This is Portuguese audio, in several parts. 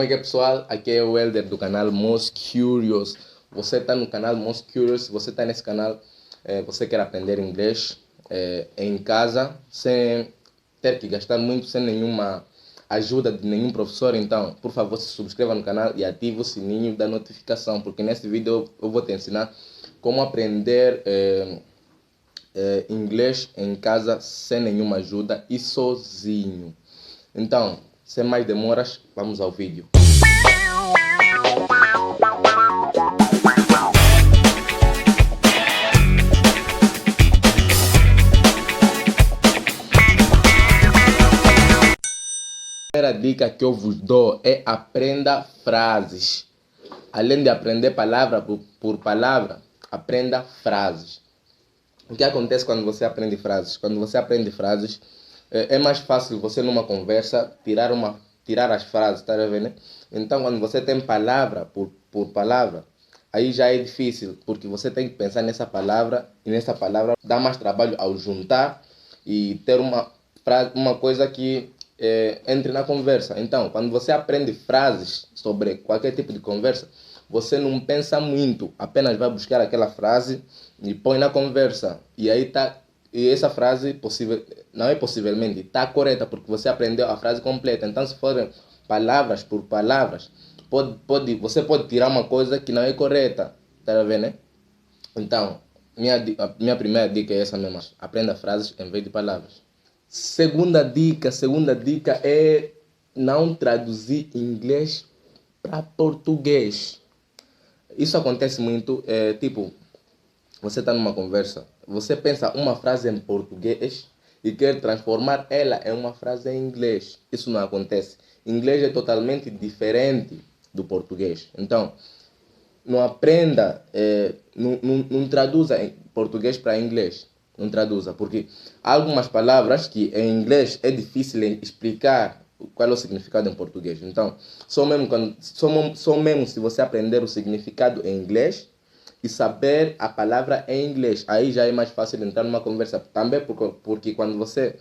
Como é que é, pessoal? Aqui é o Elder do canal Most Curious. Você está no canal Most Curious. Se você está nesse canal, você quer aprender inglês em casa, sem ter que gastar muito, sem nenhuma ajuda de nenhum professor. Então, por favor, se subscreva no canal e ative o sininho da notificação, porque nesse vídeo eu vou te ensinar como aprender inglês em casa sem nenhuma ajuda e sozinho. Então, sem mais demoras, vamos ao vídeo. A primeira dica que eu vos dou é aprenda frases. Além de aprender palavra por palavra, aprenda frases. O que acontece quando você aprende frases? Quando você aprende frases, é mais fácil você numa conversa tirar as frases, tá vendo? Né? Então, quando você tem palavra por palavra, aí já é difícil, porque você tem que pensar nessa palavra, e nessa palavra dá mais trabalho ao juntar e ter uma coisa que entre na conversa. Então, quando você aprende frases sobre qualquer tipo de conversa, você não pensa muito, apenas vai buscar aquela frase e põe na conversa. E aí tá. E essa frase não é possivelmente, está correta, porque você aprendeu a frase completa. Então, se forem palavras por palavras, você pode tirar uma coisa que não é correta. Tá vendo, né? Então, a minha primeira dica é essa mesmo. Aprenda frases em vez de palavras. Segunda dica é não traduzir inglês para português. Isso acontece muito, tipo, você está numa conversa, você pensa uma frase em português e quer transformar ela em uma frase em inglês. Isso não acontece. Inglês é totalmente diferente do português. Então, não aprenda, não traduza em português para inglês. Não traduza, porque há algumas palavras que em inglês é difícil explicar qual é o significado em português. Então, só mesmo se você aprender o significado em inglês e saber a palavra em inglês, aí já é mais fácil entrar numa conversa. Também porque quando você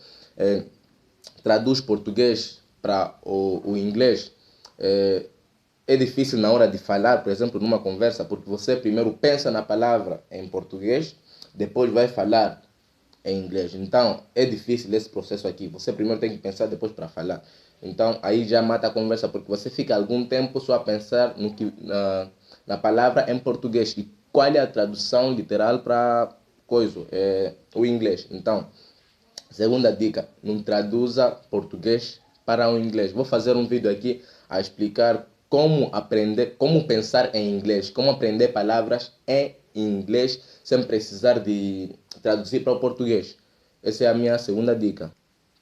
traduz português para o inglês, é difícil na hora de falar, por exemplo, numa conversa, porque você primeiro pensa na palavra em português, depois vai falar em inglês. Então, é difícil esse processo aqui. Você primeiro tem que pensar depois para falar. Então, aí já mata a conversa, porque você fica algum tempo só a pensar na palavra em português. E qual é a tradução literal para coisa? O inglês. Então, segunda dica, não traduza português para o inglês. Vou fazer um vídeo aqui a explicar como aprender, como pensar em inglês, como aprender palavras em inglês sem precisar de traduzir para o português. Essa é a minha segunda dica.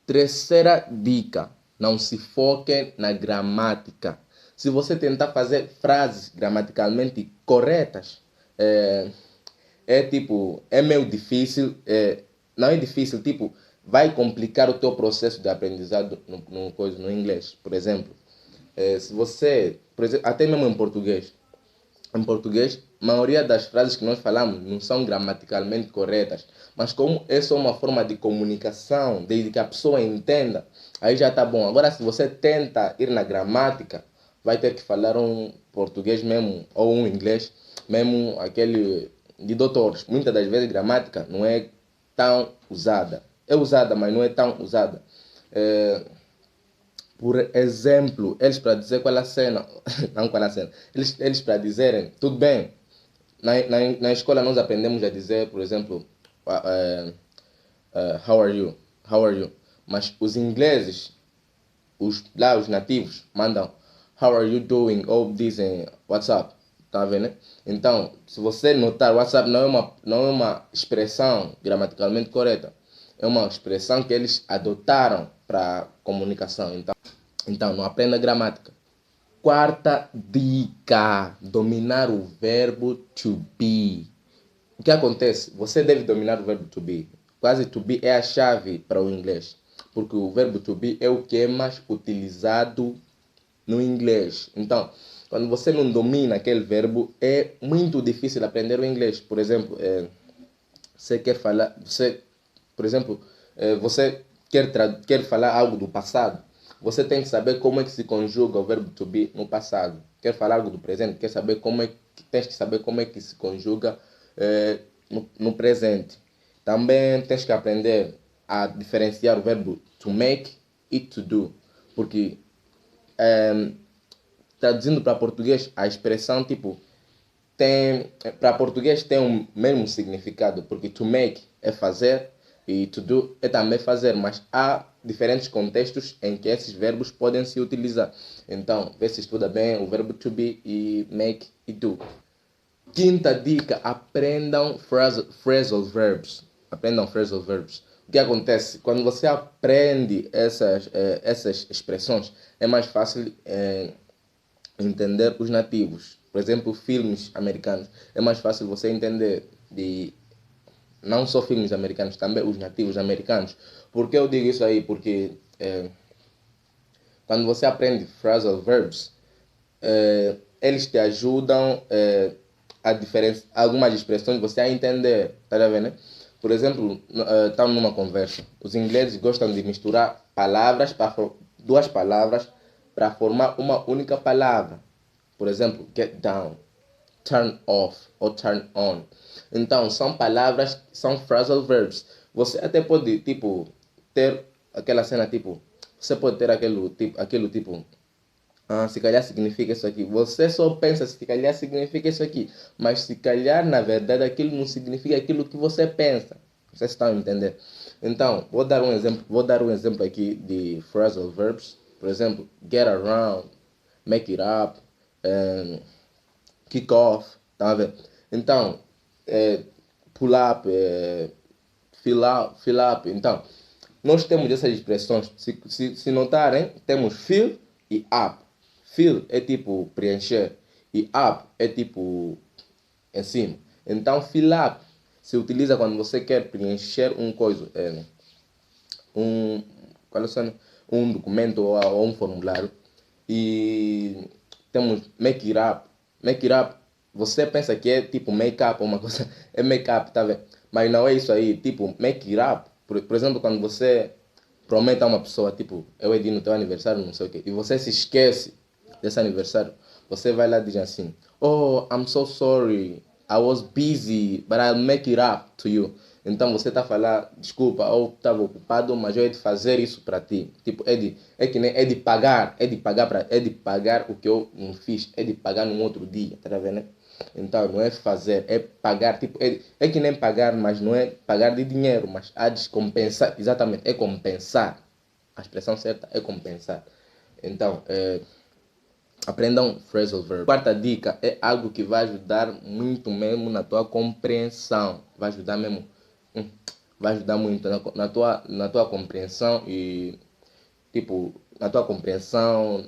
Terceira dica, não se foque na gramática. Se você tentar fazer frases gramaticalmente corretas, é meio difícil, não é difícil, tipo, vai complicar o teu processo de aprendizado no inglês. Por exemplo, se você, por exemplo, até mesmo em português, a maioria das frases que nós falamos não são gramaticalmente corretas, mas como é só uma forma de comunicação, desde que a pessoa entenda, aí já tá bom. Agora, se você tenta ir na gramática, vai ter que falar um português mesmo, ou um inglês, mesmo aquele de doutores. Muitas das vezes gramática não é tão usada. É usada, mas não é tão usada. Por exemplo, eles para dizer qual é a cena, não qual é a cena, eles para dizerem, tudo bem, na escola nós aprendemos a dizer, por exemplo, how are you? How are you? Mas os ingleses, os nativos, mandam how are you doing? Ou dizem what's up? Tá vendo? Né? Então, se você notar, WhatsApp não é uma expressão gramaticalmente correta. É uma expressão que eles adotaram para comunicação. Então, não aprenda gramática. Quarta dica, dominar o verbo to be. O que acontece? Você deve dominar o verbo to be. Quase to be é a chave para o inglês. Porque o verbo to be é o que é mais utilizado no inglês. Então, quando você não domina aquele verbo, é muito difícil aprender o inglês. Por exemplo, você quer falar, você quer falar algo do passado. você tem que saber como é que se conjuga o verbo to be no passado. Quer falar algo do presente, quer saber como é que tens que saber como é que se conjuga no presente. Também tens que aprender a diferenciar o verbo to make e to do, porque traduzindo para português a expressão tipo para português tem o mesmo significado, porque to make é fazer e to do é também fazer, mas há diferentes contextos em que esses verbos podem se utilizar. Então, vê se estuda bem o verbo to be e make e do. Quinta dica, aprendam phrasal verbs. Aprendam phrasal verbs. O que acontece? Quando você aprende essas expressões, é mais fácil entender os nativos. Por exemplo, filmes americanos. É mais fácil você entender não só filmes americanos, também os nativos americanos. Por que eu digo isso aí? Porque quando você aprende phrasal verbs, eles te ajudam a diferenciar algumas expressões, você a entender. Tá vendo, né? Por exemplo, estamos numa conversa. Os ingleses gostam de misturar duas palavras para formar uma única palavra. Por exemplo, get down, turn off ou turn on. Então, são palavras, são phrasal verbs. Você até pode, tipo, ter aquela cena, tipo, você pode ter aquele tipo, se calhar significa isso aqui. Você só pensa se calhar significa isso aqui. Mas se calhar, na verdade, aquilo não significa aquilo que você pensa. Vocês estão a entender? Então, vou dar um exemplo aqui de phrasal verbs. Por exemplo, get around, make it up, kick off, tá a ver? Então, pull up, fill up. Então, nós temos essas expressões. Se notarem, temos fill e up. Fill é tipo preencher e up é tipo em cima. Então, fill up se utiliza quando você quer preencher um documento ou um formulário. E temos make it up. Make it up, você pensa que é tipo make up ou uma coisa, é make up, tá vendo? Mas não é isso aí, tipo make it up. Por exemplo, quando você promete a uma pessoa, tipo, eu ia ir no teu aniversário, não sei o quê, e você se esquece desse aniversário, você vai lá e diz assim, oh, I'm so sorry, I was busy, but I'll make it up to you. Então você está a falar, desculpa, eu estava ocupado, mas eu hei de fazer isso para ti. Tipo, é de pagar o que eu não fiz, é de pagar num outro dia, tá vendo? Então não é fazer, é pagar, tipo, é que nem pagar, mas não é pagar de dinheiro, mas há de compensar, exatamente, é compensar. A expressão certa é compensar. Então, aprendam phrasal verb. Quarta dica é algo que vai ajudar muito mesmo na tua compreensão. Vai ajudar mesmo. Vai ajudar muito na tua compreensão e tipo na tua compreensão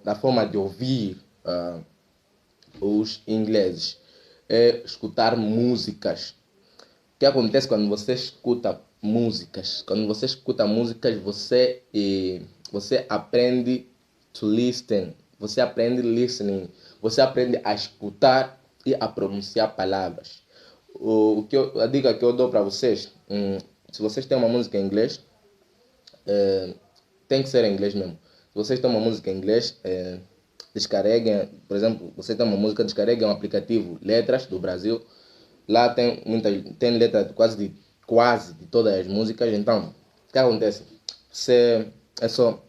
da forma de ouvir os ingleses. É escutar músicas. O que acontece quando você escuta músicas? Quando você escuta músicas, você aprende to listen. Você aprende listening. Você aprende a escutar e a pronunciar palavras. A dica que eu dou para vocês, se vocês têm uma música em inglês, tem que ser em inglês mesmo. Se vocês têm uma música em inglês, descarreguem, por exemplo, você tem uma música, descarreguem um aplicativo Letras do Brasil. Lá tem letra de quase de todas as músicas. Então, o que acontece? Você é só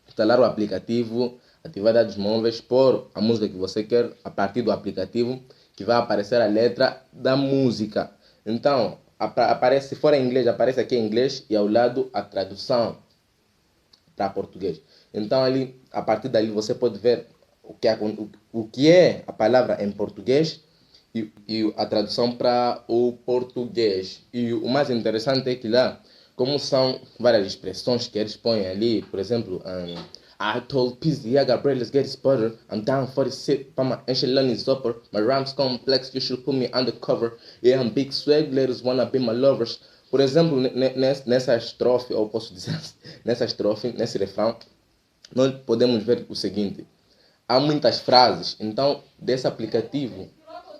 instalar o aplicativo, ativar dados móveis, pôr a música que você quer a partir do aplicativo, que vai aparecer a letra da música. Então, aparece, se for em inglês, aparece aqui em inglês e ao lado a tradução para português. Então, ali, a partir dali, você pode ver o que é a palavra em português e a tradução para o português. E o mais interessante é que lá, como são várias expressões que eles põem ali, por exemplo, I told Pizzy, I got bread, let's get it butter. I'm down for the sip, but my enchilada is upper. My rhymes complex, you should put me undercover. Yeah, I'm big swag, ladies wanna be my lovers. Por exemplo, nessa estrofe, ou posso dizer, nessa estrofe, nesse refrão, nós podemos ver o seguinte. Há muitas frases, então, desse aplicativo,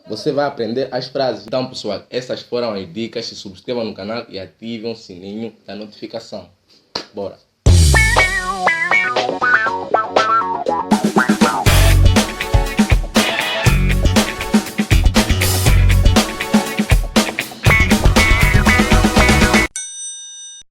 você vai aprender as frases. Então, pessoal, essas foram as dicas. Se subscrevam no canal e ativem o sininho da notificação. Bora!